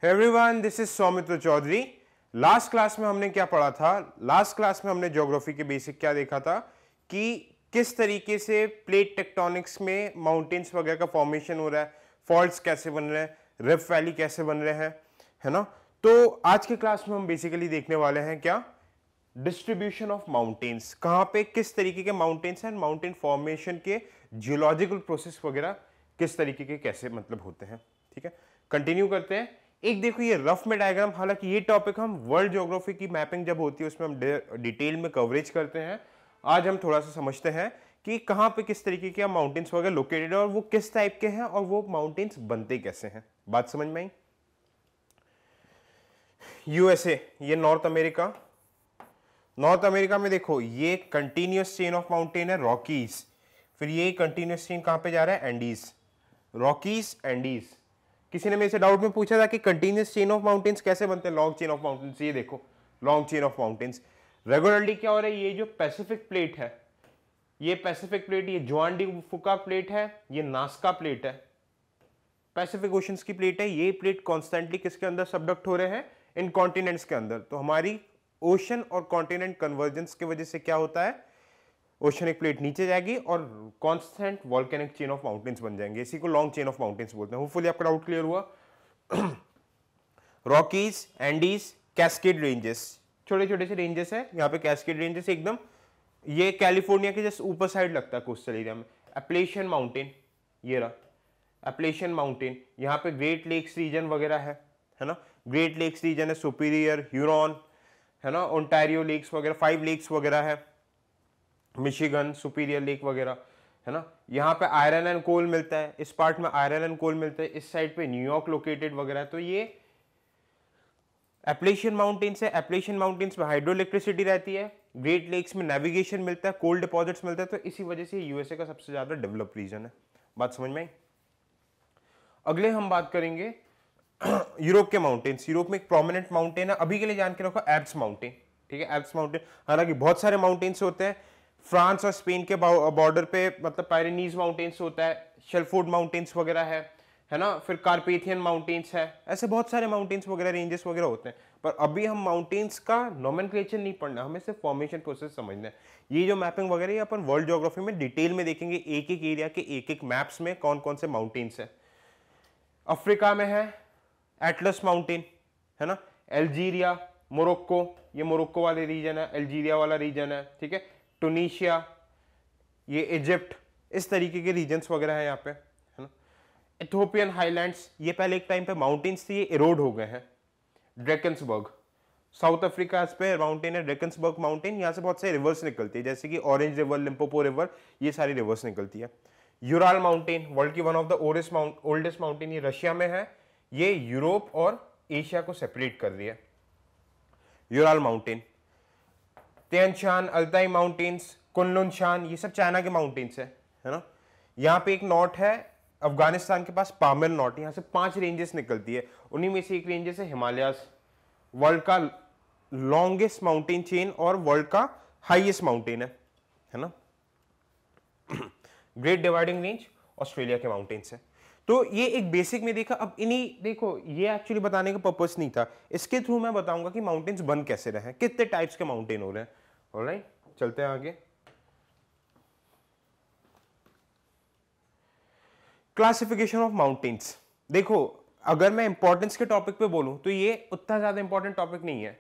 Everyone, this is Saumitra Chaudhary. Last class में हमने क्या पढ़ा था? लास्ट क्लास में हमने ज्योग्राफी के बेसिक क्या देखा था कि किस तरीके से प्लेट टेक्टोनिक्स में माउंटेन्स वगैरह का फॉर्मेशन हो रहा है, फॉल्ट्स कैसे बन रहे हैं, रिफ्ट वैली कैसे बन रहे हैं, है ना। तो आज के क्लास में हम बेसिकली देखने वाले हैं क्या, डिस्ट्रीब्यूशन ऑफ माउंटेन्स, कहां पे किस तरीके के माउंटेन्स हैं, माउंटेन फॉर्मेशन के जियोलॉजिकल प्रोसेस वगैरह किस तरीके के कैसे मतलब होते हैं। ठीक है, कंटिन्यू करते हैं। एक देखो ये रफ में डायग्राम, हालांकि ये टॉपिक हम वर्ल्ड ज्योग्राफी की मैपिंग जब होती है उसमें हम डिटेल में कवरेज करते हैं। आज हम थोड़ा सा समझते हैं कि कहां पे किस तरीके के माउंटेन्स वगैरह लोकेटेड है और वो किस टाइप के हैं और वो माउंटेन्स बनते कैसे हैं। बात समझ में आई? यूएसए, ये नॉर्थ अमेरिका। नॉर्थ अमेरिका में देखो ये कंटिन्यूअस चेन ऑफ माउंटेन है, रॉकीज। फिर ये कंटिन्यूअस चेन कहां पे जा रहा है? Andes, Rockies Andes. किसी ने मेरे से डाउट में पूछा था कि कंटिन्यूअस चेन ऑफ माउंटेन्स कैसे बनते हैं, लॉन्ग चेन ऑफ माउंटेन्स। ये देखो long chain of mountains regularly क्या हो रहा है, ये जो पैसिफिक प्लेट है, ये पैसिफिक प्लेट, ये जुआन डी फुका प्लेट है, ये नास्का प्लेट है, पैसिफिक ओशंस की प्लेट है। ये प्लेट कॉन्स्टेंटली किसके अंदर सबडक्ट हो रहे हैं? इन कॉन्टिनेंट्स के अंदर। तो हमारी ओशन और कॉन्टिनेंट कन्वर्जेंस की वजह से क्या होता है, ओशनिक प्लेट नीचे जाएगी और constant volcanic chain of mountains बन जाएंगे। इसी को लॉन्ग चेन ऑफ माउंटेन्स बोलते हैं। होपफुली आपका डाउट क्लियर हुआ। रॉकीज, एंडीज, कैस्केड रेंजेस, छोटे छोटे से रेंजेस है यहाँ पे। कैस्केड रेंजेस एकदम ये कैलिफोर्निया के जस्ट ऊपर साइड लगता है कोस्टल एरिया में। एप्लेशियन माउंटेन, ये रहा एप्लेशियन माउंटेन। यहाँ पे ग्रेट लेक्स रीजन वगैरह है ना। ग्रेट लेक्स रीजन है, सुपीरियर, ह्यूरॉन, है ना, ओंटारियो लेक्स वगैरह, 5 लेक्स वगैरह है, मिशिगन, सुपीरियर लेक वगैरह, है ना। यहाँ पे आयरन एंड कोल मिलता है, इस पार्ट में आयरन एंड कोल मिलता है, इस साइड पे न्यूयॉर्क लोकेटेड वगैरह। तो ये एप्लेशियन माउंटेन्स है। एप्लेशियन माउंटेन्स में हाइड्रो इलेक्ट्रिसिटी रहती है, ग्रेट लेक्स में नेविगेशन मिलता है, कोल डिपॉजिट्स मिलता है। तो इसी वजह से यूएसए का सबसे ज्यादा डेवलप रीजन है। बात समझ में आई? अगले हम बात करेंगे यूरोप के माउंटेन्स। यूरोप में एक प्रोमिनेंट माउंटेन है, अभी के लिए जान के रखो, एल्प्स माउंटेन। ठीक है, एल्प्स माउंटेन। हालांकि बहुत सारे माउंटेन्स होते हैं, फ्रांस और स्पेन के बॉर्डर पे, मतलब पायरेनीज माउंटेन्स होता है, शेलफोर्ड माउंटेन्स वगैरह है ना। फिर कार्पेथियन माउंटेन्स है, ऐसे बहुत सारे माउंटेन्स वगैरह, रेंजेस वगैरह होते हैं। पर अभी हम माउंटेन्स का नोमेनक्लेचर नहीं पढ़ना, हमें सिर्फ फॉर्मेशन प्रोसेस समझना है। ये जो मैपिंग वगैरह ये अपन वर्ल्ड ज्योग्राफी में डिटेल में देखेंगे, एक एक एरिया के एक एक मैप्स में कौन कौन से माउंटेन्स है। अफ्रीका में है एटलस माउंटेन, है ना। अल्जीरिया, मोरक्को, ये मोरक्को वाले रीजन है, अल्जीरिया वाला रीजन है। ठीक है, टूनिशिया, ये इजिप्ट, इस तरीके के रीजन्स वगैरह है यहाँ पे, है ना। इथोपियन हाईलैंड्स, ये पहले एक टाइम पे माउंटेन्स थे, ये इरोड हो गए हैं। ड्रैकन्सबर्ग, साउथ अफ्रीका पे माउंटेन है ड्रैकन्सबर्ग माउंटेन। यहाँ से बहुत सारी रिवर्स निकलती है, जैसे कि ऑरेंज रिवर, लिम्पोपो रिवर, ये सारी रिवर्स निकलती है। यूराल माउंटेन, वर्ल्ड की one of the oldest mountain, ये रशिया में है। ये यूरोप और एशिया को सेपरेट कर रही है, Ural mountain. Tianshan, Altai mountains, Kunlun शान, ये सब चाइना के माउंटेन्स है ना। यहाँ पे एक नॉट है अफगानिस्तान के पास, पामिर नॉट। यहाँ से 5 रेंजेस निकलती है, उन्हीं में से एक रेंजेस है हिमालयास, वर्ल्ड का लॉन्गेस्ट माउंटेन चेन और वर्ल्ड का हाईएस्ट माउंटेन है ना। ग्रेट डिवाइडिंग रेंज ऑस्ट्रेलिया के माउंटेन्स है। तो ये एक बेसिक में देखा। अब इन्हीं देखो, ये एक्चुअली बताने का पर्पस नहीं था, इसके थ्रू मैं बताऊंगा कि माउंटेन्स बन कैसे रहे हैं, कितने टाइप्स के माउंटेन हो रहे हैं। ऑलराइट, चलते हैं आगे। Classification of mountains. देखो, अगर मैं इंपॉर्टेंस के टॉपिक पे बोलूं तो ये उतना ज्यादा इंपॉर्टेंट टॉपिक नहीं है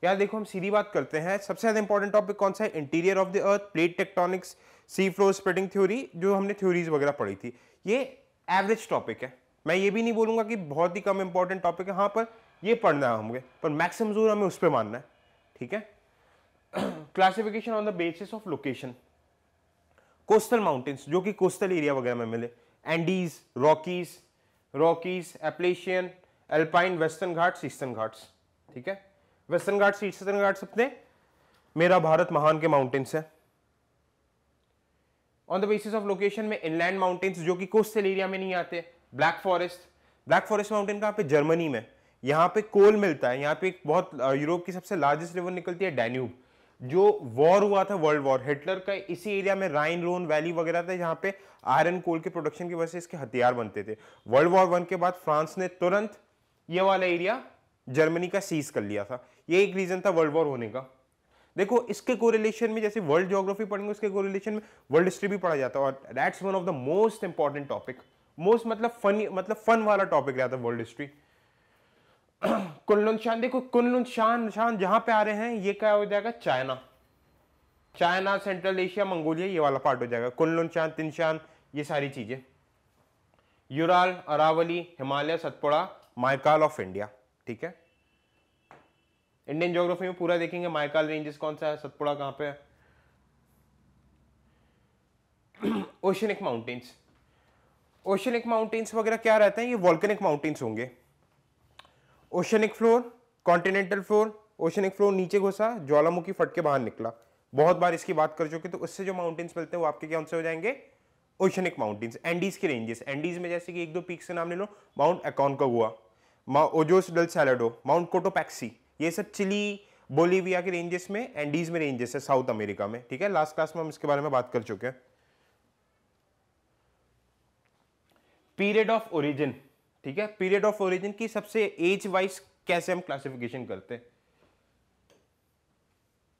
यार। देखो, हम सीधी बात करते हैं, सबसे ज्यादा इंपॉर्टेंट टॉपिक कौन सा है? Interior of the earth, plate tectonics, sea floor spreading theory, जो हमने थ्योरीज वगैरह पढ़ी थी। ये एवरेज टॉपिक है। मैं ये भी नहीं बोलूंगा कि बहुत ही कम इंपॉर्टेंट टॉपिक है, हाँ, पर ये पढ़ना है हमें, पर मैक्सिमम जोर हमें उस पर मानना है। ठीक है। Classification on the basis of location. Coastal mountains, जो कि कोस्टल एरिया वगैरह में मिले, Andes, Rockies, Appalachian, alpine, western Ghats, eastern Ghats. ठीक है, वेस्टर्न घाट्स, ईस्टर्न घाट्स अपने मेरा भारत महान के माउंटेन्स है। On the basis of location में इनलैंड माउंटेन्स, जो कि कोस्टल एरिया में नहीं आते। ब्लैक फॉरेस्ट माउंटेन कहाँ पे? जर्मनी में। यहाँ पे कोल मिलता है। यहाँ पे एक बहुत यूरोप की सबसे लार्जेस्ट रिवर निकलती है, डैन्यूब। जो वॉर हुआ था, वर्ल्ड वॉर, हिटलर का इसी एरिया में राइन रोन वैली वगैरह था, जहाँ पे आयरन कोल के प्रोडक्शन की वजह से इसके हथियार बनते थे। वर्ल्ड वॉर 1 के बाद फ्रांस ने तुरंत ये वाला एरिया जर्मनी का सीज कर लिया था। ये एक रीजन था वर्ल्ड वॉर होने का। देखो इसके कोरिलेशन में जैसे वर्ल्ड ज्योग्राफी पढ़ेंगे उसके कोरिलेशन में वर्ल्ड हिस्ट्री भी पढ़ा जाता है, और that's one of the most important topic, most मतलब फन वाला टॉपिक रहता है वर्ल्ड हिस्ट्री। कुनलुन शान, देखो कुनलुन शान जहां पे आ रहे हैं ये क्या हो जाएगा, China, China, central Asia, Mongolia, ये वाला पार्ट हो जाएगा। कुनलुन शान, तिनशान, ये सारी चीजें। Ural, Aravalli, Himalaya, Satpura, Maikal of India. ठीक है, इंडियन ज्योग्राफी में पूरा देखेंगे माइकाल रेंजेस कौन सा है, सतपुड़ा कहां पे है। ओशनिक माउंटेन्स, ओशनिक माउंटेन्स वगैरह क्या रहते हैं, ये वॉल्केनिक माउंटेन्स होंगे। Oceanic floor, continental floor, oceanic floor नीचे घुसा, ज्वालामुखी फट के बाहर निकला, बहुत बार इसकी बात कर चुके, तो उससे जो माउंटेन्स मिलते हैं वो आपके क्या उनसे हो जाएंगे, ओशनिक माउंटेन्स। एंडीज के रेंजेस, एंडीज में जैसे कि एक दो पीक्स के नाम ले लो, mount Aconcagua, Ojos del Salado, mount Cotopaxi, ये सब चिली, बोलीविया के रेंजेस में, एंडीज में रेंजेस है साउथ अमेरिका में। ठीक है, लास्ट क्लास में हम इसके बारे में बात कर चुके हैं। पीरियड ऑफ ओरिजिन, ठीक है, पीरियड ऑफ ओरिजिन की सबसे एज वाइज कैसे हम क्लासिफिकेशन करते हैं।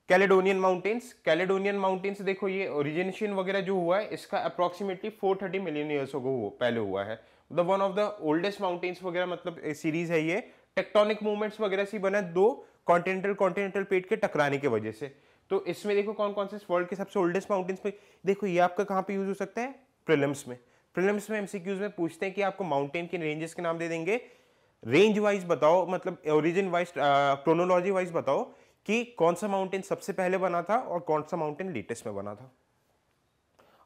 कैलेडोनियन माउंटेन्स, कैलेडोनियन माउंटेन्स देखो ये ओरिजिनेशन वगैरह जो हुआ है इसका अप्रोक्सीमेटली 430 मिलियन ईयर्स पहले हुआ है। मतलब one of the oldest mountains वगैरह, मतलब सीरीज है ये, टेक्टोनिक मूवमेंट्स वगैरह से बना, दो कॉन्टिनेंटल प्लेट के टकराने की वजह से। तो इसमें देखो कौन कौन से वर्ल्ड के सबसे ओल्डेस्ट माउंटेन्स पे, देखो ये आपका कहां पे यूज हो सकता है, प्रीलिम्स में। प्रीलिम्स में एमसीक्यूज में पूछते हैं कि आपको माउंटेन के रेंजेस के नाम दे देंगे, रेंज वाइज बताओ, मतलब ओरिजिन वाइज, क्रोनोलॉजी वाइज बताओ कि कौन सा माउंटेन सबसे पहले बना था और कौन सा माउंटेन लेटेस्ट में बना था।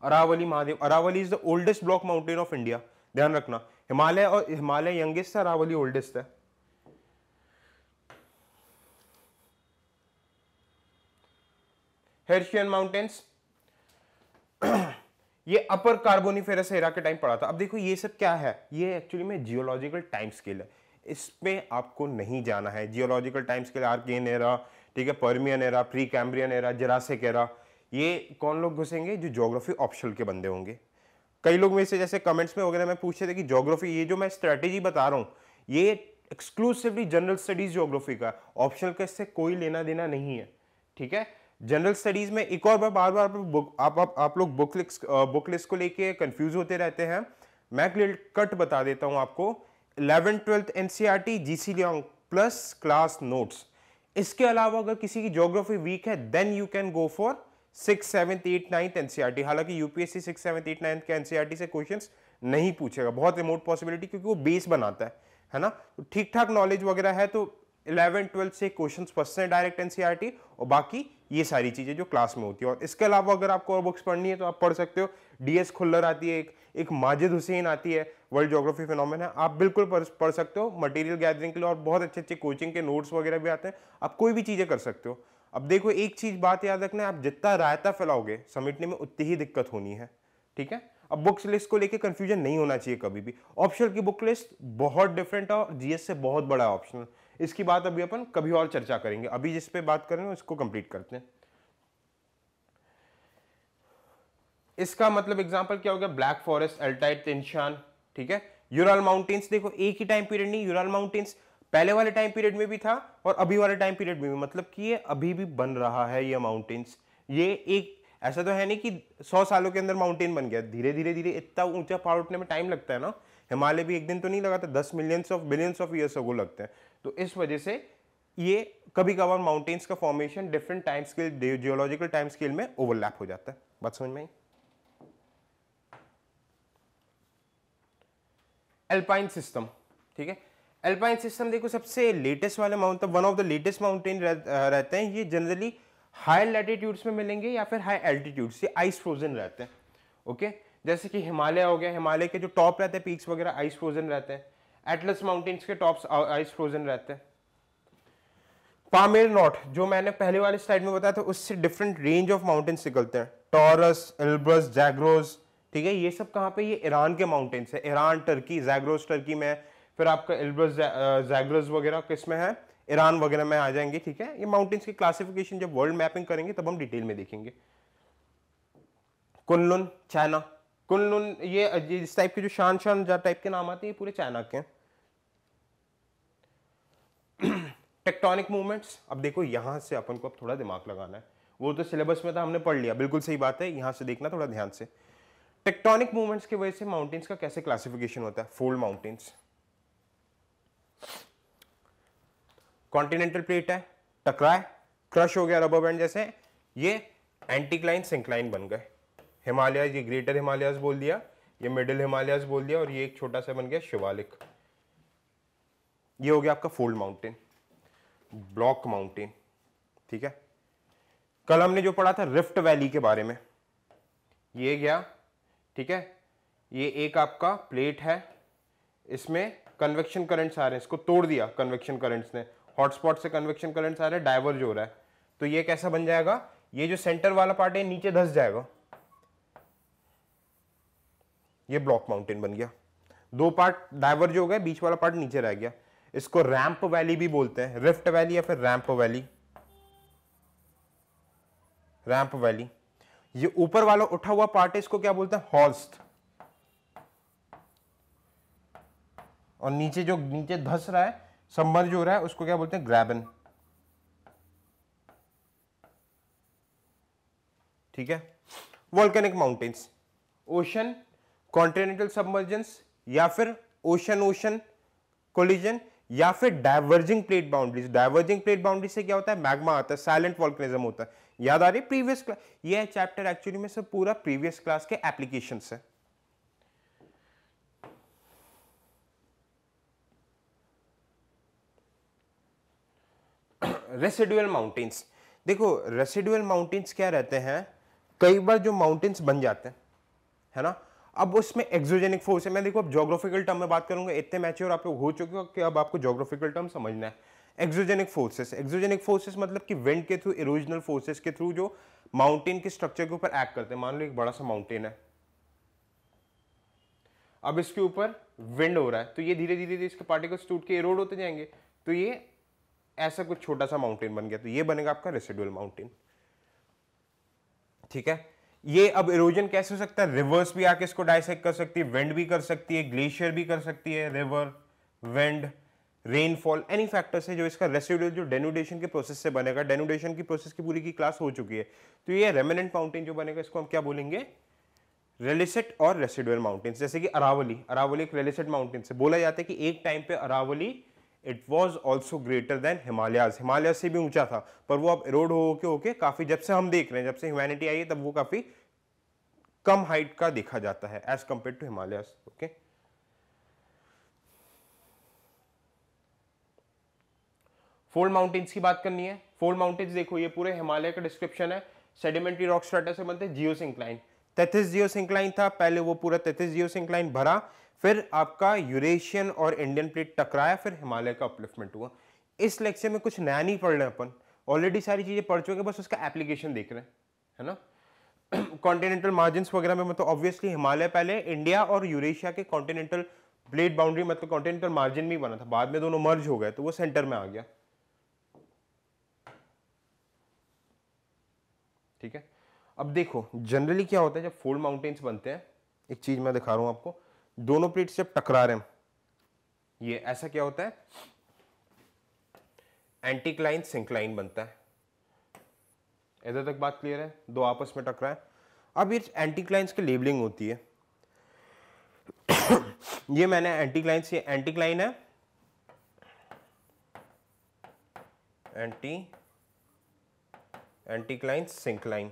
Aravalli Mahadev, Aravalli is the oldest block mountain of India, ध्यान रखना। हिमालय और हिमालय यंगेस्ट है, अरावली ओल्डेस्ट है। हेर्शियन माउंटेन्स, ये अपर कार्बोनिफेरस एरा के टाइम पड़ा था। अब देखो ये सब क्या है, ये एक्चुअली में जियोलॉजिकल टाइम स्केल है, इसमें आपको नहीं जाना है। Geological time scale, Archean era, ठीक है, Permian era, Precambrian era, Jurassic era, ये कौन लोग घुसेंगे, जो ज्योग्राफी ऑप्शनल के बंदे होंगे। कई लोग में से जैसे कमेंट्स में वगैरह में पूछ रहे थे कि ज्योग्राफी, ये जो मैं स्ट्रेटेजी बता रहा हूँ ये एक्सक्लूसिवली जनरल स्टडीज ज्योग्राफी का, ऑप्शनल का इससे कोई लेना देना नहीं है। ठीक है, जनरल स्टडीज में एक और बार बार आप लोग बुक लिस्ट को लेके कंफ्यूज होते रहते हैं। मैं क्लियर कट बता देता हूं आपको, 11th 12th NCERT, GC Leong plus class notes. इसके अलावा अगर किसी की ज्योग्राफी वीक है then you can go for 6th 7th 8th 9th NCERT. हालांकि UPSC 6th 7th 8th 9th के एनसीईआरटी से क्वेश्चंस नहीं पूछेगा, बहुत रिमोट पॉसिबिलिटी, क्योंकि वो बेस बनाता है ना। तो ठीक ठाक नॉलेज वगैरह है तो 11th 12th से क्वेश्चंस फंसते हैं डायरेक्ट एनसीईआरटी, और बाकी ये सारी चीजें जो क्लास में होती है। और इसके अलावा अगर आपको और बुक्स पढ़नी है तो आप पढ़ सकते हो, डीएस खुल्लर आती है, एक माजिद हुसैन आती है, वर्ल्ड ज्योग्राफी फिनोमेना है, आप बिल्कुल पढ़ सकते हो मटेरियल गैदरिंग के लिए। और बहुत अच्छे अच्छे कोचिंग के नोट्स वगैरह भी आते हैं, आप कोई भी चीजें कर सकते हो। अब देखो एक चीज बात याद रखना है, आप जितना रायता फैलाओगे समेटने में उतनी ही दिक्कत होनी है। ठीक है, अब बुक्स लिस्ट को लेके कंफ्यूजन नहीं होना चाहिए कभी भी। ऑप्शनल की बुक लिस्ट बहुत डिफरेंट है और जीएस से बहुत बड़ा है ऑप्शनल। इसकी बात अभी अपन कभी और चर्चा करेंगे, अभी जिस पे बात करेंगे उसको कंप्लीट करते हैं। इसका मतलब एग्जांपल क्या हो गया, ब्लैक फॉरेस्ट, अल्टाइड, तिनशान। ठीक है, यूराल माउंटेन्स, देखो एक ही टाइम पीरियड नहीं, यूराल माउंटेन्स पहले वाले टाइम पीरियड में भी था और अभी वाले टाइम पीरियड में भी, मतलब कि ये अभी भी बन रहा है ये माउंटेन्स। ये एक ऐसा तो है नहीं कि 100 सालों के अंदर माउंटेन बन गया, धीरे धीरे धीरे इतना ऊंचा पहाड़ उठने में टाइम लगता है ना। हिमालय भी एक दिन तो नहीं लगा था, 10 बिलियंस ऑफ ईयर्स अगो लगते हैं। तो इस वजह से ये कभी कभार माउंटेन्स का formation different time scale, geological time scale में ओवरलैप हो जाता है। बात समझ में आई। एल्पाइन सिस्टम, ठीक है, एल्पाइन सिस्टम देखो सबसे लेटेस्ट वाले mountain, one of the latest mountain रहते हैं। ये जनरली हाई लैटिट्यूड्स में मिलेंगे या फिर हाई एल्टीट्यूड से आइस फ्रोजन रहते हैं। ओके, जैसे कि हिमालय हो गया, हिमालय के जो टॉप रहते हैं पीक्स वगैरह आइस फ्रोजन रहते हैं। एटलस माउंटेन्स के टॉप्स आइस फ्रोजन रहते हैं। पामेर नॉट, जो मैंने पहले वाले स्लाइड में बताया था, उससे डिफरेंट रेंज ऑफ माउंटेन्स निकलते हैं, टॉरस, एल्ब्रस, जैग्रोस। ठीक है, ये सब कहाँ पे, ये ईरान के माउंटेन्स है, ईरान, टर्की, जैग्रोस टर्की में, फिर आपका एल्ब्रस, जैग्रोस वगैरह किस में है, ईरान वगैरह में आ जाएंगे। ठीक है, ये माउंटेन्स की क्लासिफिकेशन जब वर्ल्ड मैपिंग करेंगे तब हम डिटेल में देखेंगे। कुनलुन, चाइना, कुनलुन ये इस टाइप के जो शान टाइप के नाम आते हैं ये पूरे चाइना के हैं। टेक्टोनिक मूवमेंट्स, अब देखो यहां से अपन को अब थोड़ा दिमाग लगाना है, वो तो सिलेबस में था हमने पढ़ लिया, बिल्कुल सही बात है, यहां से देखना थोड़ा ध्यान से। टेक्टोनिक मूवमेंट्स की वजह से माउंटेन्स का कैसे क्लासिफिकेशन होता है? फोल्ड माउंटेन्स, कॉन्टिनेंटल प्लेट है, टकराए, क्रश हो गया रबर बैंड जैसे, ये एंटीक्लाइन सिंक्लाइन बन गए। हिमालय, ये ग्रेटर हिमालयस बोल दिया, ये मिडिल हिमालयस बोल दिया, और ये एक छोटा सा बन गया शिवालिक। ये हो गया आपका फोल्ड माउंटेन, ब्लॉक माउंटेन। ठीक है, कल हमने जो पढ़ा था रिफ्ट वैली के बारे में, ये गया, ठीक है, ये एक आपका प्लेट है, इसमें कन्वेक्शन करंट्स आ रहे हैं, इसको तोड़ दिया कन्वेक्शन करंट्स ने, हॉटस्पॉट से कन्वेक्शन करंट्स आ रहे हैं, डाइवर्ज हो रहा है, तो ये कैसा बन जाएगा, ये जो सेंटर वाला पार्ट है नीचे धंस जाएगा, ये ब्लॉक माउंटेन बन गया। दो पार्ट डाइवर्ज हो गए, बीच वाला पार्ट नीचे रह गया, इसको रैंप वैली भी बोलते हैं, रिफ्ट वैली या फिर रैंप वैली। रैंप वैली, ये ऊपर वाला उठा हुआ पार्ट है, इसको क्या बोलते हैं? हॉल्स्ट। और नीचे जो नीचे धस रहा है, सबमर्ज हो रहा है, उसको क्या बोलते हैं? ग्रैबन। ठीक है, volcanic mountains, ocean continental submergence, या फिर ओशन ओशन कोलिजन, या फिर diverging plate boundaries. Diverging plate boundary से क्या होता है? मैग्मा आता है, साइलेंट वोल्केनिज्म होता है। याद आ रही है प्रीवियस क्लास, ये चैप्टर एक्चुअली में सब पूरा प्रीवियस क्लास के एप्लीकेशंस है। रेसिडुअल माउंटेन्स, देखो रेसिडुअल माउंटेन्स क्या रहते हैं, कई बार जो माउंटेन्स बन जाते हैं, है ना, अब उसमें एक्सोजेनिक फोर्स है। मैं देखो अब ज्योग्राफिकल टर्म में बात करूंगा, इतने मैच्योर आप लोग हो चुके हो कि अब आपको ज्योग्राफिकल टर्म समझना है। एक्सोजेनिक फोर्सेस, एक्सोजेनिक फोर्सेस मतलब कि विंड के थ्रू, इरोजनल फोर्सेस के थ्रू जो माउंटेन के स्ट्रक्चर के ऊपर एक्ट करते हैं। मान लो एक बड़ा सा माउंटेन है, अब इसके ऊपर विंड हो रहा है, तो ये धीरे धीरे इसके पार्टिकल्स टूट के इरोड होते जाएंगे, तो ये ऐसा कुछ छोटा सा माउंटेन बन गया, तो ये बनेगा आपका रेसिडुअल माउंटेन। ठीक है, ये अब इरोजन कैसे हो सकता है? रिवर्स भी आके इसको डाइसेक्ट कर सकती है, विंड भी कर सकती है, ग्लेशियर भी कर सकती है, river, wind, rainfall, any factor से जो इसका रेसिडुअल जो डेनुडेशन के प्रोसेस से बनेगा। डेनुडेशन की प्रोसेस की पूरी की क्लास हो चुकी है, तो ये रेमिनेंट माउंटेन जो बनेगा इसको हम क्या बोलेंगे? रेलिसेट और रेसिडुअल माउंटेन्स। जैसे कि अरावली, अरावली एक रेलिसेट माउंटेन से बोला जाता है कि एक टाइम पे Aravalli it was also greater than Himalayas, Himalaya से भी ऊंचा था, पर वो अब इरोड होके काफी, जब से हम देख रहे हैं, जब से ह्यूमैनिटी आई है, तब वो काफी कम हाइट का देखा जाता है as compare to Himalayas. Okay, fold mountains की बात करनी है। फोल्ड माउंटेन्स देखो, ये पूरे हिमालय का डिस्क्रिप्शन है। सेडिमेंट्री रॉक स्ट्रेटा से बनते हैं, जियोसिंक्लाइन, 33 जियोसिंक्लाइन था पहले, वो पूरा 33 जियोसिंक्लाइन भरा, फिर आपका यूरेशियन और इंडियन प्लेट टकराया, फिर हिमालय का अपलिफ्टमेंट हुआ। इस लेक्चर में कुछ नया नहीं पढ़ रहे अपन, ऑलरेडी सारी चीजें पढ़ चुके हैं, बस उसका एप्लीकेशन देख रहे हैं, है ना। कॉन्टिनेंटल मार्जिन्स वगैरह में मतलब ऑब्वियसली हिमालय पहले इंडिया और यूरेशिया के कॉन्टिनेंटल प्लेट बाउंड्री मतलब कॉन्टिनेंटल मार्जिन में बना था, बाद में दोनों मर्ज हो गए, तो वो सेंटर में आ गया। ठीक है, अब देखो जनरली क्या होता है जब फोल्ड माउंटेन्स बनते हैं, एक चीज मैं दिखा रहा हूं आपको, दोनों प्लेट्स जब टकरा रहे हैं, ये ऐसा क्या होता है? एंटीक्लाइन सिंक्लाइन बनता है। इधर तक बात क्लियर है? दो आपस में टकराए, अब ये एंटीक्लाइंस की लेबलिंग होती है। ये मैंने एंटीक्लाइंस, ये एंटीक्लाइन है, एंटीक्लाइन सिंक्लाइन,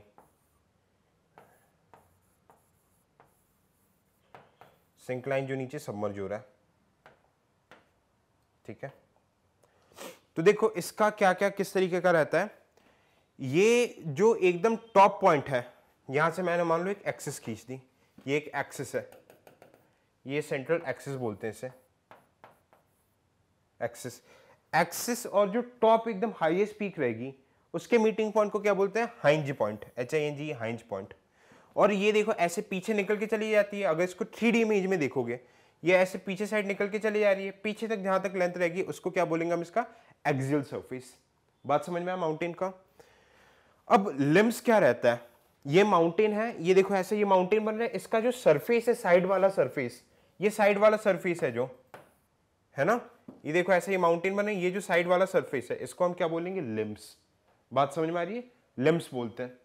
सिंक्लाइन जो नीचे सबमर्ज हो रहा है। ठीक है, तो देखो इसका क्या क्या किस तरीके का रहता है। ये जो एकदम टॉप पॉइंट है, यहां से मैंने मान लो एक एक्सिस खींच दी, ये एक एक्सिस है, ये सेंट्रल एक्सिस बोलते हैं इसे, एक्सिस, एक्सिस, और जो टॉप एकदम हाईएस्ट पीक रहेगी उसके मीटिंग पॉइंट को क्या बोलते हैं? हाइंज पॉइंट, HING, हाइंज पॉइंट। और ये देखो ऐसे पीछे निकल के चली जाती है, अगर इसको 3D इमेज में देखोगे, ये ऐसे पीछे साइड निकल के चली जा रही है, पीछे तक जहां तक लेंथ रहेगी उसको क्या बोलेंगे हम? इसका एक्सियल सरफेस। बात समझ में आया माउंटेन का? अब लिम्स क्या रहता है? ये माउंटेन है, ये देखो ऐसे ये माउंटेन बन रहा है, इसका जो सरफेस है, साइड वाला सरफेस, ये साइड वाला सरफेस है जो है ना, ये देखो ऐसे ये माउंटेन बने, ये जो साइड वाला सरफेस है इसको हम क्या बोलेंगे, लिम्स। बात समझ में आ रही है, लिम्स बोलते हैं।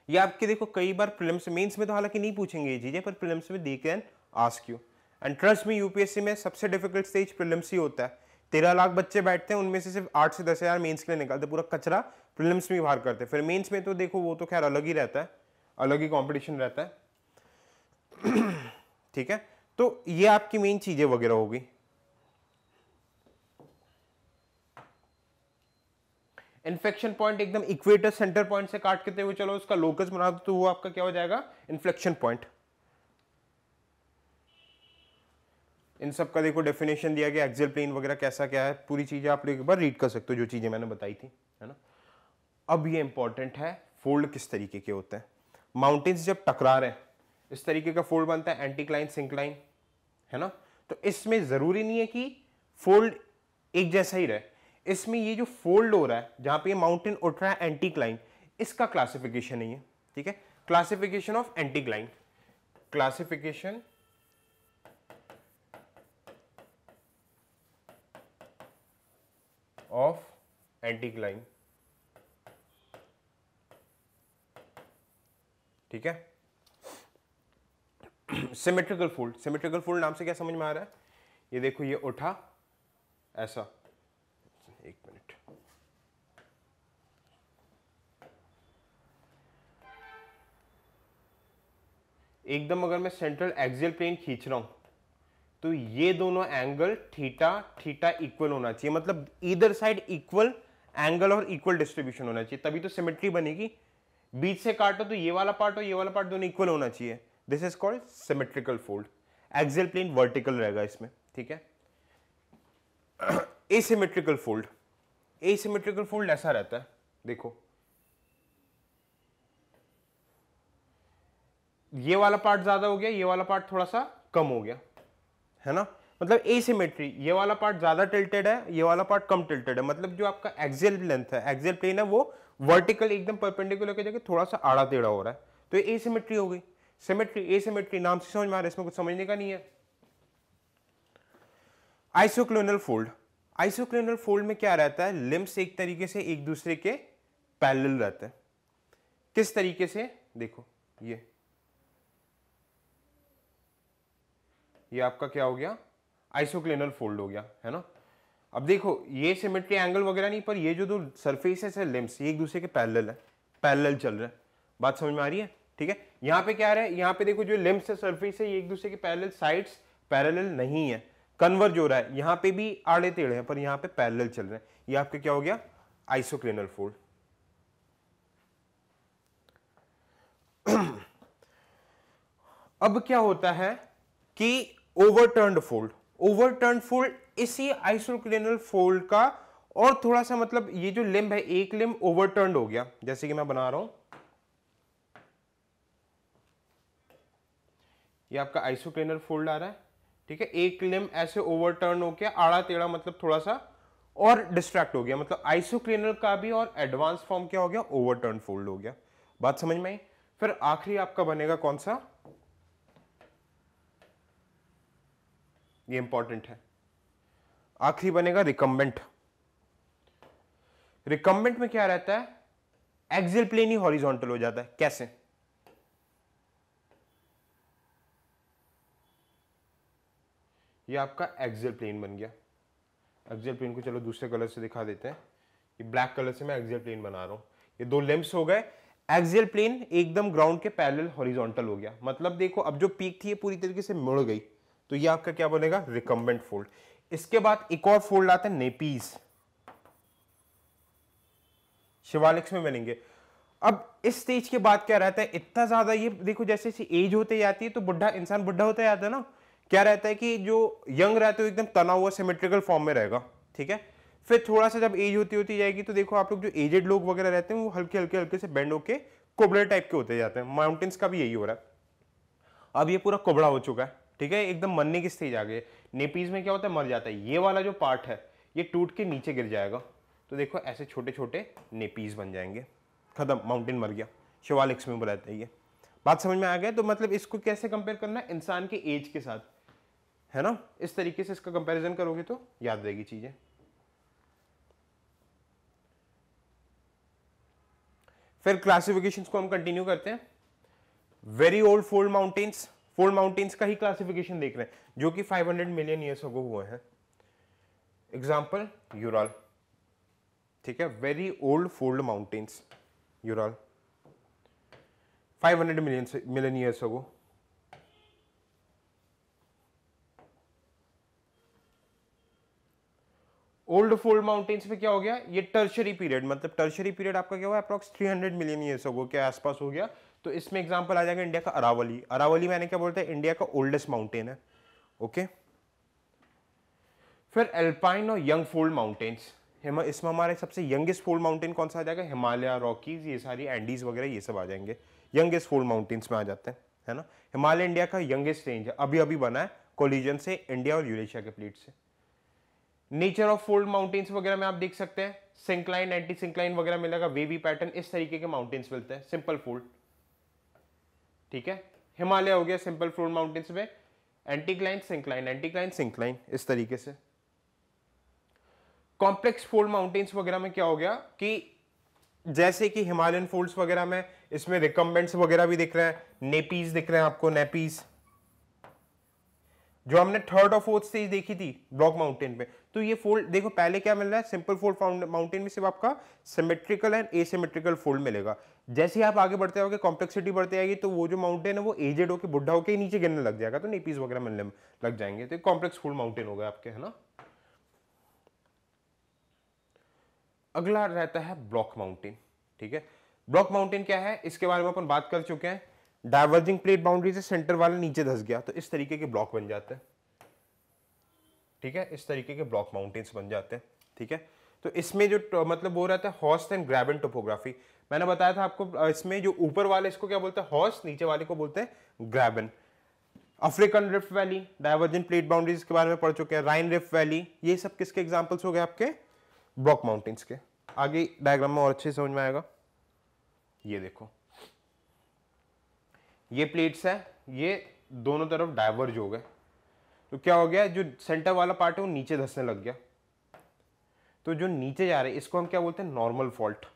ये आपके देखो कई बार प्रीलिम्स मेंस में तो हालांकि नहीं पूछेंगे ये चीजें, पर प्रीलिम्स में they can ask you. And trust me, UPSC में सबसे डिफिकल्ट स्टेज प्रीलिम्स ही होता है। 13 लाख बच्चे बैठते हैं, उनमें से सिर्फ 8 से 10 हजार मेंस के लिए निकालते, पूरा कचरा प्रीलिम्स में बाहर करते हैं। फिर मेंस में तो देखो वो तो खैर अलग ही रहता है, अलग ही कॉम्पिटिशन रहता है। ठीक है, तो ये आपकी मेन चीजें वगैरह होगी। इन्फ्लेक्शन पॉइंट एकदम इक्वेटर सेंटर पॉइंट से काट के हुए चलो उसका लोकस बना दो, तो वो आपका क्या हो जाएगा, इन्फ्लेक्शन पॉइंट। इन सब का देखो डेफिनेशन दिया गया, एक्सियल प्लेन वगैरह कैसा क्या है, पूरी चीजें आप एक बार रीड कर सकते हो जो चीजें मैंने बताई थी, है ना। अब ये इंपॉर्टेंट है, फोल्ड किस तरीके के होते हैं। माउंटेन्स जब टकरा रहे हैं इस तरीके का फोल्ड बनता है, एंटीक्लाइन सिंक्लाइन, है ना। तो इसमें जरूरी नहीं है कि फोल्ड एक जैसा ही रहे, इसमें ये जो फोल्ड हो रहा है जहां पे ये माउंटेन उठ रहा है एंटीक्लाइन, इसका क्लासिफिकेशन नहीं है। ठीक है, classification of anticline, classification of anticline. ठीक है, सिमेट्रिकल फोल्ड, सिमेट्रिकल फोल्ड नाम से क्या समझ में आ रहा है, ये देखो ये उठा ऐसा, एक मिनट, एकदम अगर मैं सेंट्रल एक्सियल प्लेन खींच रहा हूं तो ये दोनों एंगल थीटा थीटा इक्वल होना चाहिए, मतलब ईदर साइड इक्वल एंगल और इक्वल डिस्ट्रीब्यूशन होना चाहिए, तभी तो सिमेट्री बनेगी। बीच से काटो तो ये वाला पार्ट और ये वाला पार्ट दोनों इक्वल होना चाहिए, this is called symmetrical fold. Axial plane vertical रहेगा इसमें। ठीक है, एसिमेट्रिकल फोल्ड, एसिमेट्रिकल फोल्ड ऐसा रहता है, देखो ये वाला पार्ट ज्यादा हो गया, ये वाला पार्ट थोड़ा सा कम हो गया, है ना, मतलब एसिमेट्री, ये वाला पार्ट ज्यादा टिल्टेड है, ये वाला पार्ट कम टिल्टेड है, मतलब जो आपका एक्सियल लेंथ है, एक्सियल प्लेन है, वो वर्टिकल एकदम परपेंडिकुलर के जगह थोड़ा सा आड़ा टेढ़ा हो रहा है, तो ये एसिमेट्री हो गई। सिमेट्री, एसिमेट्री नाम से समझ में आ रहा है, इसमें कुछ समझने का नहीं है। आइसोक्लोनल फोल्ड, आइसोक्लोनल फोल्ड में क्या रहता है, लिम्स एक तरीके से एक दूसरे के पैरेलल रहते हैं। किस तरीके से, देखो ये आपका क्या हो गया, आइसोक्लोनल फोल्ड हो गया, है ना। अब देखो ये सिमेट्री एंगल वगैरह नहीं, पर ये जो दो सरफेसेस है लिम्स, ये एक दूसरे के पैरेलल है, पैरेलल चल रहे हैं, बात समझ में आ रही है। ठीक है, यहां पे क्या है, यहां पे देखो जो लिम्स है सरफेस है ये एक दूसरे के पैरेलल, साइड्स पैरेलल नहीं है, कन्वर्ज हो रहा है, यहां पे भी आड़े टेढ़े हैं पर यहां पे पैरेलल चल रहे हैं, ये आपके क्या हो गया, आइसोक्लोनल फोल्ड। अब क्या होता है कि ओवरटर्न्ड फोल्ड, ओवरटर्न्ड फोल्ड इसी आइसोक्लोनल फोल्ड का और थोड़ा सा, मतलब ये जो लिम्ब है एक लिम्ब ओवरटर्न्ड हो गया, जैसे कि मैं बना रहा हूं, ये आपका आइसोक्लोनल फोल्ड आ रहा है। ठीक है, एक लिम्ब ऐसे ओवरटर्न हो गया आड़ा टेढ़ा, मतलब थोड़ा सा और डिस्ट्रैक्ट हो गया, मतलब आइसोक्लोनल का भी और एडवांस फॉर्म क्या हो गया, ओवरटर्न फोल्ड हो गया। बात समझ में आई। फिर आखिरी आपका बनेगा कौन सा, ये इंपॉर्टेंट है, आखिरी बनेगा रिकम्बेंट। रिकम्बेंट में क्या रहता है, एक्सियल प्लेन ही हॉरिजॉन्टल हो जाता है, कैसे, ये आपका एक्सियल प्लेन बन गया। एक्सियल प्लेन को चलो दूसरे कलर से दिखा देते हैं, ये ब्लैक कलर से मैं एक्सियल प्लेन बना रहा हूं, ये दो लिम्स हो गए, एक्सियल प्लेन एकदम ग्राउंड के पैरेलल हॉरिजॉन्टल हो गया, मतलब देखो अब जो पीक थी ये पूरी तरीके से मुड़ गई, तो ये आपका क्या बनेगा, रिकम्बेंट फोल्ड। इसके बाद एक और फोल्ड आता है नेपीज, शिवालिक्स में बनेंगे। अब इस स्टेज के बाद क्या रहता है, इतना ज्यादा ये देखो जैसे जैसे एज होते जाती है तो बुढ़ा इंसान बुढ़ा होता जाता है ना, क्या रहता है कि जो यंग रहते हो एकदम तना हुआ सिमेट्रिकल फॉर्म में रहेगा। ठीक है, फिर थोड़ा सा जब एज होती होती जाएगी तो देखो आप लोग जो एजेड लोग वगैरह रहते हैं वो हल्के हल्के हल्के से बेंड होके कोबलर टाइप के होते जाते हैं, माउंटेन्स का भी यही हो रहा है। अब ये पूरा कोबड़ा हो चुका है, ठीक है, एकदम मरने की स्टेज आ गई। नेपीज में क्या होता है, मर जाता है, ये वाला जो पार्ट है ये टूट के नीचे गिर जाएगा, तो देखो ऐसे छोटे छोटे नेपीज बन जाएंगे, खत्म, माउंटेन मर गया। शिवालिक्स में रहता है ये। बात समझ में आ गया। तो मतलब इसको कैसे कंपेयर करना है, इंसान के एज के साथ। है ना। इस तरीके से इसका कंपैरिजन करोगे तो याद रहेगी चीजें। फिर क्लासिफिकेशंस को हम कंटिन्यू करते हैं। Very old fold mountains, fold mountains का ही क्लासिफिकेशन देख रहे हैं जो कि 500 मिलियन ईयर्स अगो हुए हैं। एग्जाम्पल यूराल, ठीक है, very old fold mountains Ural 500 million years ago. Old fold mountains में क्या हो गया, ये टर्शरी पीरियड, मतलब टर्शरी पीरियड आपका क्या हुआ, अप्रॉक्स 300 मिलियन ईयर्स अगो के आसपास हो गया। तो इसमें एग्जांपल आ जाएगा इंडिया का अरावली। अरावली मैंने क्या बोलते हैं, इंडिया का ओल्डेस्ट माउंटेन है। ओके, फिर एल्पाइन और यंग फोल्ड माउंटेन्स, इसमें हमारे सबसे यंगेस्ट फोल्ड माउंटेन कौन सा आ जाएगा, हिमालय, रॉकीज, ये सारी एंडीज वगैरह ये सब आ जाएंगे, यंगेस्ट फोल्ड माउंटेन्स में आ जाते हैं, है ना। हिमालय इंडिया का यंगेस्ट रेंज है, अभी अभी बना है कोलिजन से इंडिया और यूरेशिया के प्लेट से। नेचर ऑफ फोल्ड माउंटेन्स वगैरह में आप देख सकते हैं सिंक्लाइन, एंटी सिंक्लाइन वगैरह मिलेगा, वेवी पैटर्न, इस तरीके के माउंटेन्स मिलते हैं। सिंपल फोल्ड, ठीक है, हिमालय हो गया सिंपल फोल्ड माउंटेन्स में, एंटीक्लाइन सिंक्लाइन, एंटीक्लाइन सिंक्लाइन, इस तरीके से। कॉम्प्लेक्स फोल्ड माउंटेन्स वगैरह में क्या हो गया कि जैसे कि हिमालयन फोल्ड्स वगैरह में इसमें रिकम्बेंट्स वगैरह भी दिख रहे हैं, नेपीज दिख रहे हैं आपको, नेपीज जो हमने थर्ड और फोर्थ स्टेज देखी थी ब्लॉक माउंटेन पे। तो ये फोल्ड देखो, पहले क्या मिल रहा है, सिंपल फोल्ड माउंटेन में सिर्फ आपका सिमेट्रिकल एंड एसिमेट्रिकल फोल्ड मिलेगा। जैसे ही आप आगे बढ़ते जाओगे, कॉम्प्लेक्सिटी बढ़ती जाएगी, तो वो जो माउंटेन है वो एजेड होकर बुढ़ा होकर नीचे गिरने लग जाएगा, तो नेपीज वगैरह मिलने लग जाएंगे, तो कॉम्प्लेक्स फोल्ड माउंटेन हो गए आपके, है ना। अगला रहता है ब्लॉक माउंटेन, ठीक है। ब्लॉक माउंटेन क्या है, इसके बारे में अपन बात कर चुके हैं। डाइवर्जिंग प्लेट बाउंड्री से सेंटर वाला नीचे धस गया तो इस तरीके के ब्लॉक बन जाते हैं, ठीक है, इस तरीके के ब्लॉक माउंटेन्स बन जाते हैं, ठीक है। तो इसमें जो मतलब वो रहता है हॉर्स्ट एंड ग्रैबन टोपोग्राफी, मैंने बताया था आपको, इसमें जो ऊपर वाले इसको क्या बोलते हैं, हॉर्स्ट, नीचे वाले को बोलते हैं graben. African rift valley, divergent plate boundaries के बारे में पढ़ चुके हैं, राइन रिफ्ट वैली, ये सब किसके एग्जांपल्स हो गए आपके, ब्लॉक माउंटेन्स के। आगे डायग्राम में और अच्छे समझ में आएगा। ये देखो, ये प्लेट्स है, ये दोनों तरफ डाइवर्ज हो गए, तो क्या हो गया, जो सेंटर वाला पार्ट है वो नीचे धंसने लग गया, तो जो नीचे जा रहे हैं इसको हम क्या बोलते हैं, नॉर्मल फॉल्ट,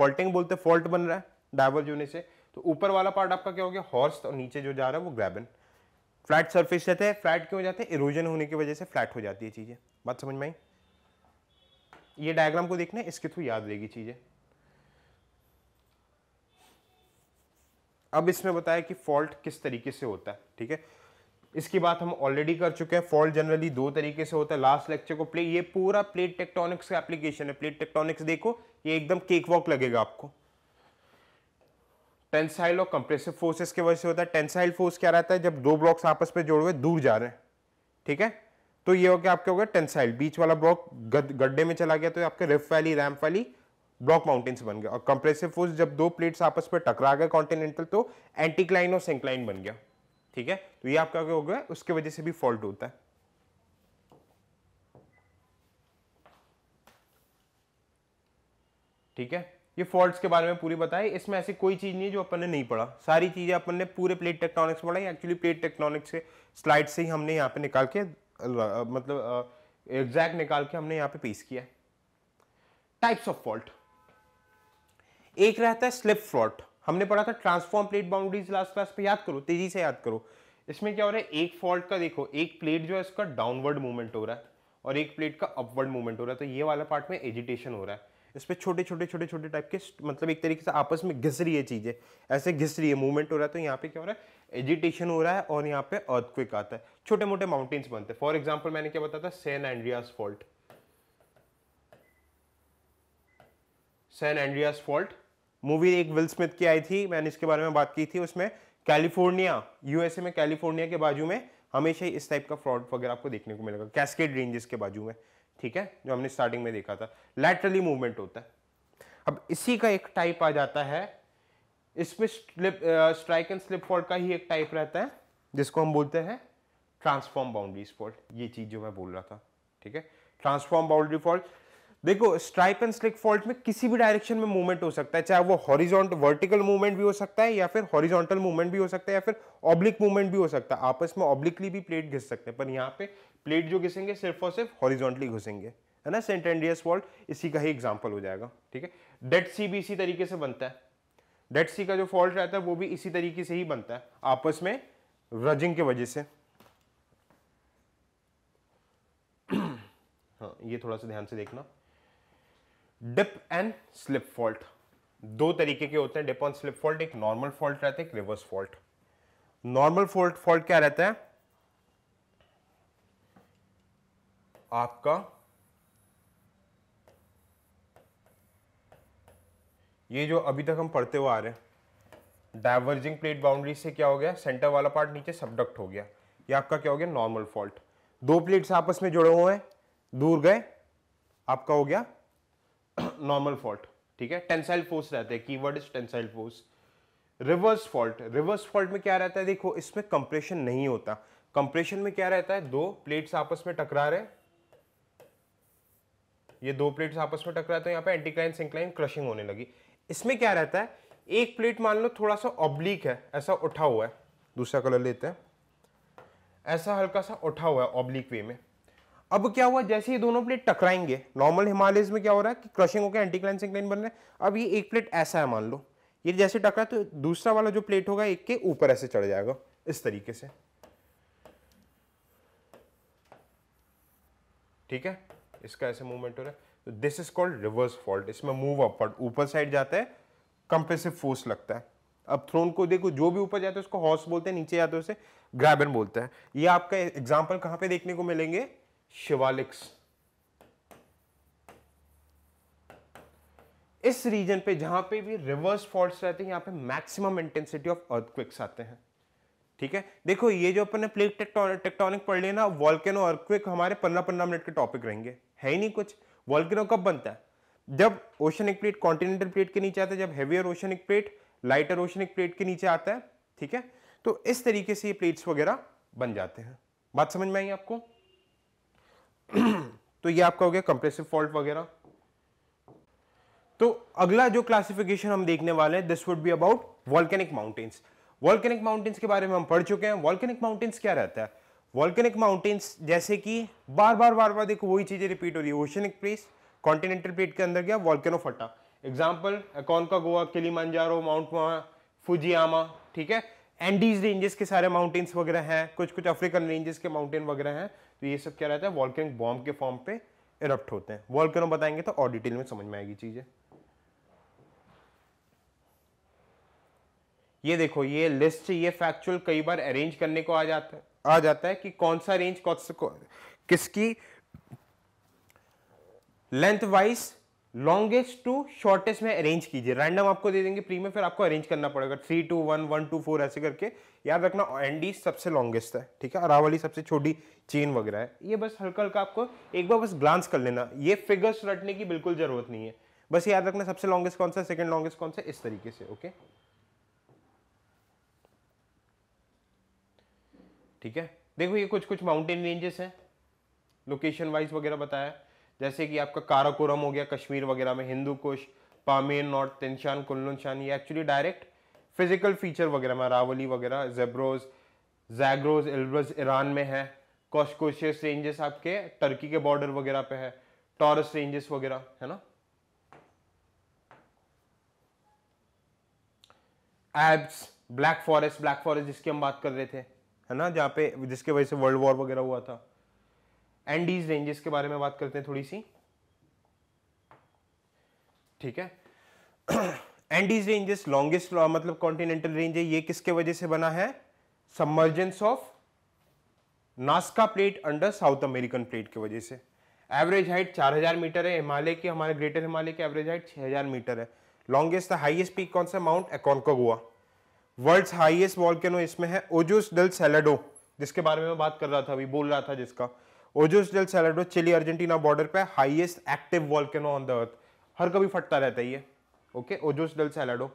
फॉल्टिंग बोलते हैं, फॉल्ट बन रहा है डाइवर्ज होने से। तो ऊपर वाला पार्ट आपका क्या हो गया, हॉर्स्ट, और नीचे जो जा रहा है वो ग्रैबन। फ्लैट सरफेस रहते हैं, फ्लैट क्यों हो जाते हैं, इरोजन होने की वजह से फ्लैट हो जाती है चीजें। बात समझ में आई। ये डायग्राम को देखना है, इसके थ्रू याद रहेगी चीजें। अब इसमें बताया कि फॉल्ट किस तरीके से होता है, ठीक है, इसकी बात हम ऑलरेडी कर चुके हैं। फॉल्ट जनरली दो तरीके से होता है, लास्ट लेक्चर को ये पूरा प्लेट टेक्टोनिक्स का एप्लीकेशन है। प्लेट टेक्टोनिक्स देखो, ये एकदम केक वॉक लगेगा आपको। टेंसाइल और कंप्रेसिव फोर्सेस की वजह से होता है। टेंसाइल फोर्स क्या रहता है, जब दो ब्लॉक्स आपस में जोड़ हुए दूर जा रहे हैं, ठीक है, तो ये हो गया आपके, हो गया टेंसाइल, बीच वाला ब्लॉक गड्ढे में चला गया तो आपके rift valley, ramp valley, block mountains बन गया। और कंप्रेसिव फोर्स, जब दो प्लेट्स आपस में टकरा गए कॉन्टिनेंटल, तो एंटीक्लाइन और सिंक्लाइन बन गया, ठीक है। तो ये आपका क्या हो गया, उसके वजह से भी फॉल्ट होता है, ठीक है। ये फॉल्ट्स के बारे में पूरी बताई, इसमें ऐसी कोई चीज नहीं है जो अपन ने नहीं पढ़ा, सारी चीजें अपन ने पूरे प्लेट टेक्टोनिक्स पढ़ाई। एक्चुअली प्लेट टेक्टोनिक्स के स्लाइड से ही हमने यहाँ पे निकाल के मतलब एग्जैक्ट निकाल के हमने यहाँ पे पेश किया। टाइप्स ऑफ फॉल्ट, एक रहता है स्लिप फॉल्ट, हमने पढ़ा था transform plate boundaries last class पे, याद करो, तेजी से याद करो। इसमें क्या हो रहा है, एक फॉल्ट का देखो, एक प्लेट जो है इसका डाउनवर्ड मूवमेंट हो रहा है और एक प्लेट का अपवर्ड मूवमेंट हो रहा है, तो ये वाला पार्ट में एजिटेशन हो रहा है। इस पे छोटे छोटे छोटे छोटे टाइप के मतलब एक तरीके से आपस में घिस रही है चीजें, ऐसे घिस रही है, मूवमेंट हो रहा है, तो यहाँ पे क्या हो रहा है, एजिटेशन हो रहा है और यहाँ पे अर्थक्वेक आता है, छोटे मोटे माउंटेन्स बनते हैं। फॉर एग्जाम्पल मैंने क्या बताया था, San Andreas fault, San Andreas fault movie एक विल स्मिथ की आई थी, मैंने इसके बारे में बात की थी, उसमें कैलिफोर्निया, यूएसए में कैलिफोर्निया के बाजू में हमेशा ही इस टाइप का फ्रॉड वगैरह आपको देखने को मिलेगा, कैस्केड रेंजेस के बाजू में, ठीक है, जो हमने स्टार्टिंग में देखा था, लैटरली मूवमेंट होता है। अब इसी का एक टाइप आ जाता है, इसमें स्ट्राइक एंड स्लिप फॉल्ट का ही एक टाइप रहता है जिसको हम बोलते हैं ट्रांसफॉर्म बाउंड्रीज फॉल्ट, ये चीज जो मैं बोल रहा था, ठीक है, ट्रांसफॉर्म बाउंड्री फॉल्ट। देखो स्ट्राइप एंड स्लिक फॉल्ट में किसी भी डायरेक्शन में मूवमेंट हो सकता है, चाहे वो हॉरिजॉन्टल वर्टिकल मूवमेंट भी हो सकता है या फिर हॉरिजॉन्टल मूवमेंट भी हो सकता है या फिर ऑब्लिक मूवमेंट भी हो सकता है। आपस में ऑब्लिकली भी प्लेट घिस सकते हैं, पर यहाँ पे प्लेट जो घिसेंगे सिर्फ और सिर्फ हॉरिजॉन्टली घुसेंगे, है ना। सेंट एंड्रियास फॉल्ट इसी का ही एग्जाम्पल हो जाएगा, ठीक है। डेड सी भी इसी तरीके से बनता है, डेड सी का जो फॉल्ट रहता है वो भी इसी तरीके से ही बनता है, आपस में रजिंग की वजह से। हाँ, ये थोड़ा सा ध्यान से देखना। डिप एंड स्लिप फॉल्ट दो तरीके के होते हैं, डिप एंड स्लिप फॉल्ट। एक नॉर्मल फॉल्ट रहता है, एक रिवर्स फॉल्ट। नॉर्मल फॉल्ट क्या रहता है, आपका ये जो अभी तक हम पढ़ते हुए आ रहे हैं, डाइवर्जिंग प्लेट बाउंड्री से क्या हो गया, सेंटर वाला पार्ट नीचे सबडक्ट हो गया, ये आपका क्या हो गया, नॉर्मल फॉल्ट। दो प्लेट्स आपस में जुड़े हुए हैं, दूर गए, आपका हो गया नॉर्मल फॉल्ट, ठीक है। टेंसाइल फोर्स रहते हैं, keyword is tensile force. Reverse fault में क्या रहता है, देखो इसमें कंप्रेशन नहीं होता। कंप्रेशन में क्या रहता है, दो प्लेट्स आपस में टकरा रहे, ये दो प्लेट्स आपस में टकराते हैं, यहाँ पे एंटीक्लाइन सिंक्लाइन क्रशिंग होने लगी। इसमें क्या रहता है, एक प्लेट मान लो थोड़ा सा ऑब्लिक है, ऐसा उठा हुआ है, दूसरा कलर लेते हैं, ऐसा हल्का सा उठा हुआ है ऑब्लिक वे में। अब क्या हुआ, जैसे ये दोनों प्लेट टकराएंगे, नॉर्मल हिमालयस में क्या हो रहा है कि क्रशिंग होकर एंटीक्लाइन सिंक्लाइन बन रहा है। अब ये एक प्लेट ऐसा है, मान लो ये जैसे टकरा तो दूसरा वाला जो प्लेट होगा एक के ऊपर ऐसे चढ़ जाएगा इस तरीके से, ठीक है। इसका ऐसे मूवमेंट हो रहा है, तो this is called reverse fault. इसमें मूव अपवर्ड, ऊपर साइड जाता है, कंप्रेसिव फोर्स लगता है। अब थ्रोन को देखो, जो भी ऊपर जाता है उसको हॉर्स बोलते हैं, नीचे जाते हैं उसे ग्रैबन बोलते हैं। ये आपका एग्जांपल कहां पे देखने को मिलेंगे, शिवालिक्स, इस रीजन पे जहां पे भी रिवर्स फॉल्ट्स रहते हैं, यहां पे मैक्सिमम इंटेंसिटी ऑफ अर्थक्वेक्स आते हैं, ठीक है। देखो ये जो अपन ने प्लेट टेक्टोनिक पढ़ लिया ना, वॉल्केनो अर्थक्वेक हमारे 15-15 मिनट के टॉपिक रहेंगे, है ही नहीं कुछ। वॉल्केनो कब बनता है, जब ओशनिक प्लेट कॉन्टिनेंटल प्लेट के नीचे आता है, जब heavier oceanic plate lighter oceanic plate के नीचे आता है, ठीक है। तो इस तरीके से ये प्लेट्स वगैरह बन जाते हैं। बात समझ में आई आपको? तो ये आपका हो गया कंप्रेसिव फॉल्ट वगैरह। तो अगला जो क्लासिफिकेशन हम देखने वाले हैं, this would be about volcanic mountains. Volcanic mountains के बारे में हम पढ़ चुके हैं। वॉल्केनिक माउंटेन्स क्या रहता है, वॉल्केनिक माउंटेन्स जैसे कि बार बार देखो वही चीजें रिपीट हो रही है। ओशनिक प्लेट कॉन्टिनेंटल प्लेट के अंदर गया, वॉल्केनो फटा। एग्जाम्पल अकोनकागुआ, किलिमंजारो, माउंट फुजियामा, ठीक है। एंडीज रेंजेस के सारे माउंटेन्स वगैरह हैं, कुछ अफ्रीकन रेंजेस के माउंटेन वगैरह हैं। तो ये सब क्या रहता है, वॉल्केनिक बॉम्ब के फॉर्म पे इरप्ट होते हैं। वॉल्केनो बताएंगे तो और डिटेल में समझ में आएगी चीजें। ये देखो ये लिस्ट, ये फैक्चुअल कई बार अरेंज करने को आ जाता है कि कौन सा रेंज किसकी length wise longest to shortest में अरेंज कीजिए। रैंडम आपको दे देंगे प्री में, फिर आपको अरेंज करना पड़ेगा 3 2 1 1 2 4 ऐसे करके। याद रखना एंडी सबसे लॉन्गेस्ट है, ठीक है, अरावली सबसे छोटी चेन वगैरह है। ये बस हल्का हल्का आपको एक बार बस ग्लांस कर लेना, ये फिगर्स रटने की बिल्कुल जरूरत नहीं है, बस याद रखना सबसे लॉन्गेस्ट कौन सा, सेकंड लॉन्गेस्ट कौन सा, इस तरीके से, ओके, ठीक है। देखो ये कुछ माउंटेन रेंजेस हैं, लोकेशन वाइज वगैरह बताया, जैसे कि आपका काराकोरम हो गया कश्मीर वगैरह में, हिंदू कुश, पामीर नॉर्थ, तिनशान, कुल्लुनशान, ये एक्चुअली डायरेक्ट फिजिकल फीचर वगैरह में, अरावली वगैरह, जैग्रोज एल्ब्रज ईरान में है, कॉस्कोशियस रेंजेस आपके टर्की के बॉर्डर वगैरह पे है, टॉरस रेंजेस वगैरह, है ना। एल्प्स, ब्लैक फॉरेस्ट जिसकी हम बात कर रहे थे, है ना, जहां पे जिसके वजह से वर्ल्ड वॉर वगैरह हुआ था। एंडीज रेंजेस के बारे में बात करते हैं थोड़ी सी, ठीक है। एंडीज रेंजेस लॉन्गेस्ट मतलब कॉन्टिनेंटल रेंज है, ये किसके वजह से बना है, submergence of Nazca plate under south American plate की वजह से। एवरेज हाइट 4000 मीटर है हिमालय की, हमारे ग्रेटर हिमालय की एवरेज हाइट 6000 मीटर है। लॉन्गेस्ट हाईएस्ट पीक कौन सा, माउंट अकोनकागुआ। वर्ल्ड्स हाईएस्ट वॉल्केनो इसमें है ओजोस डेल सैलाडो, जिसके बारे में बात कर रहा था अभी, बोल रहा था जिसका, Ojos del Salado Chile Argentina border पे highest active volcano on the earth, हर कभी फटता रहता है ये, okay, Ojos del Salado.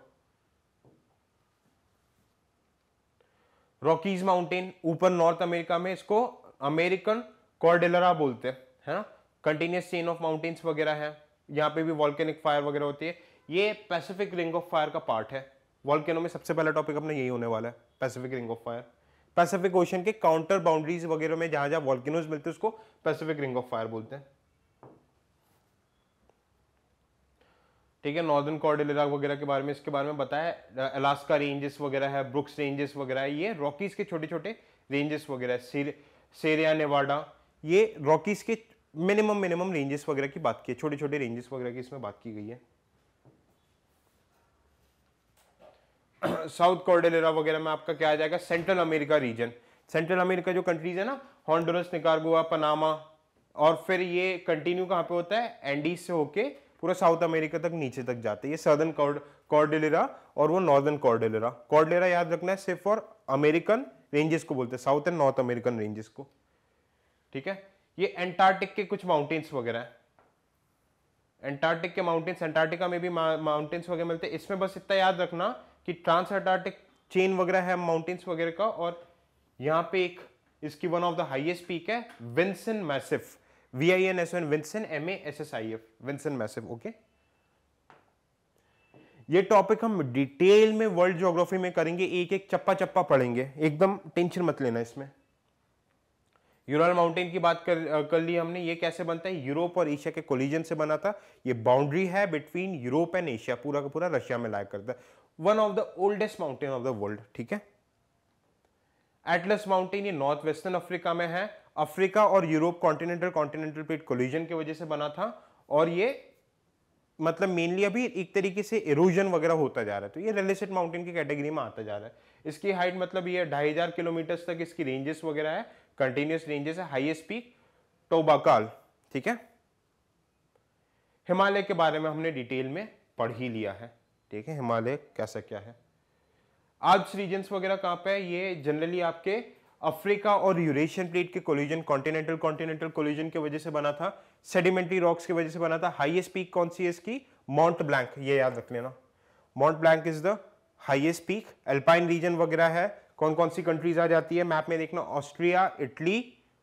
Rockies mountain ऊपर नॉर्थ अमेरिका में, इसको अमेरिकन कॉर्डेलरा बोलते हैं, है ना। कंटिन्यूस चेन ऑफ माउंटेन्स वगैरह है, यहाँ पे भी वॉल्केनिक फायर वगैरह होती है। ये पैसिफिक रिंग ऑफ फायर का पार्ट है। वॉल्केनो में सबसे पहला टॉपिक अपना यही होने वाला है, Pacific ring of fire. Pacific ocean के काउंटर बाउंड्रीज वगैरह में जहां जहां वॉल्केनोज मिलते हैं उसको पैसिफिक रिंग ऑफ फायर बोलते हैं। ठीक है, नॉर्दर्न कॉर्डिलेरा वगैरह के बारे में, इसके बारे में बताया। अलास्का रेंजेस वगैरह है, ब्रुक्स रेंजेस वगैरह है, ये रॉकीज के छोटे छोटे रेंजेस वगैरह है। सेरिया नेवाडा, ये रॉकीज के मिनिमम रेंजेस वगैरह की बात की है, छोटे छोटे रेंजेस वगैरह की इसमें बात की गई है। साउथ कॉर्डिलेरा वगैरह में आपका क्या आ जाएगा, Central America region. Central America जो कंट्रीज है ना, हॉन्डुरस, निकारागुआ, पनामा, और फिर ये कंटिन्यू कहां पे होता है, एंडीज से होके पूरा साउथ अमेरिका तक नीचे तक जाते हैं। ये सदर्न कॉर्डिलेरा और वो नॉर्दर्न कॉर्डिलेरा। कॉर्डिलेरा याद रखना है सिर्फ और अमेरिकन रेंजेस को बोलते हैं, south and north American ranges को। ठीक है, ये एंटार्क्टिक के कुछ माउंटेन्स वगैरह है। एंटार्क्टिक के माउंटेन्स, एंटार्क्टिका में भी माउंटेन्स वगैरह मिलते हैं। इसमें बस इतना याद रखना कि ट्रांस अंटार्कटिक चेन वगैरह है माउंटेन्स वगैरह का, और यहां पे एक इसकी one of the highest peak है Vinson Massif, VINSN, Vinson, MASSIF, Vinson Massif. Okay, ये टॉपिक हम डिटेल में वर्ल्ड ज्योग्राफी में करेंगे, एक एक चप्पा चप्पा पढ़ेंगे, एकदम टेंशन मत लेना इसमें। यूरल माउंटेन की बात कर ली हमने, ये कैसे बनता है, यूरोप और एशिया के कोलिजन से बना था। ये बाउंड्री है बिटवीन यूरोप एंड एशिया, पूरा का पूरा रशिया में लाया करता है। One of the oldest mountain of the world. ठीक है, एटलस माउंटेन, ये नॉर्थ वेस्टर्न अफ्रीका में है। अफ्रीका और यूरोप कॉन्टिनेंटल प्लेट कोलिजन की वजह से बना था, और ये मतलब मेनली अभी एक तरीके से इरोजन वगैरह होता जा रहा है, तो ये रेलिसेट माउंटेन की कैटेगरी में आता जा रहा है। इसकी हाइट मतलब ये 2500 किलोमीटर तक इसकी रेंजेस वगैरह है, कंटिन्यूस रेंजेस है। Highest peak Toubkal. ठीक है, हिमालय के बारे में हमने डिटेल में पढ़ ही लिया है। ठीक है, हिमालय कैसा क्या है। आल्प्स रीजन्स वगैरह कहां पे है, ये जनरली आपके अफ्रीका और यूरेशियन प्लेट के कोलिजन, कॉन्टिनेंटल कोलिजन की वजह से बना था, सेडिमेंट्री रॉक्स की वजह से बना था। हाईएस्ट पीक कौन सी है इसकी, माउंट ब्लैंक, ये याद रख लेना, Mount Blanc is the highest peak. Alpine region वगैरह है, कौन कौन सी कंट्रीज आ जाती है मैप में देखना, ऑस्ट्रिया, इटली,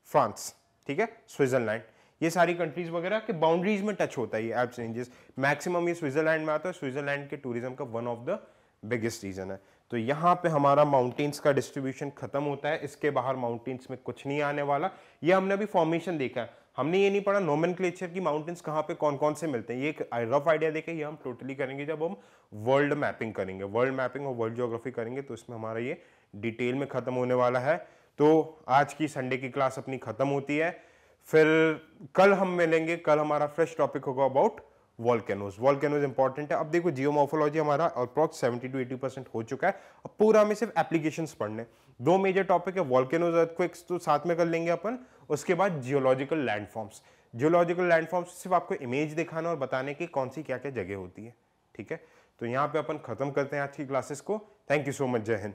फ्रांस, ठीक है, स्विट्जरलैंड, ये सारी कंट्रीज वगैरह के बाउंड्रीज में टच होता है ये एल्प्स रेंजेस। मैक्सिमम ये स्विट्जरलैंड में आता है, स्विट्जरलैंड के टूरिज्म का one of the biggest region है। तो यहाँ पे हमारा माउंटेन्स का डिस्ट्रीब्यूशन खत्म होता है, इसके बाहर माउंटेन्स में कुछ नहीं आने वाला। ये हमने अभी फॉर्मेशन देखा है, हमने ये नहीं पढ़ा नोमेनक्लेचर की माउंटेन्स कहाँ पे कौन कौन से मिलते हैं, ये एक रफ आइडिया देके ये हम टोटली करेंगे जब हम वर्ल्ड मैपिंग करेंगे, वर्ल्ड मैपिंग और वर्ल्ड ज्योग्राफी करेंगे, तो इसमें हमारा ये डिटेल में खत्म होने वाला है। तो आज की संडे की क्लास अपनी खत्म होती है, फिर कल हम मिलेंगे, कल हमारा फ्रेश टॉपिक होगा अबाउट वॉल्केनोज। वॉल्केनोज इंपॉर्टेंट है। अब देखो जियोमॉर्फोलॉजी हमारा अप्रॉक्स 70 to 80% हो चुका है, अब पूरा में सिर्फ एप्लीकेशंस पढ़ने। दो मेजर टॉपिक है, वॉल्केनोज, अर्थक्वेक्स तो साथ में कर लेंगे अपन, उसके बाद जियोलॉजिकल लैंडफॉर्म्स। जियोलॉजिकल लैंडफॉर्म्स सिर्फ आपको इमेज दिखाना और बताने की कौन सी क्या क्या जगह होती है। ठीक है, तो यहाँ पे अपन खत्म करते हैं आज की क्लासेस को। थैंक यू सो मच, जय हिंद।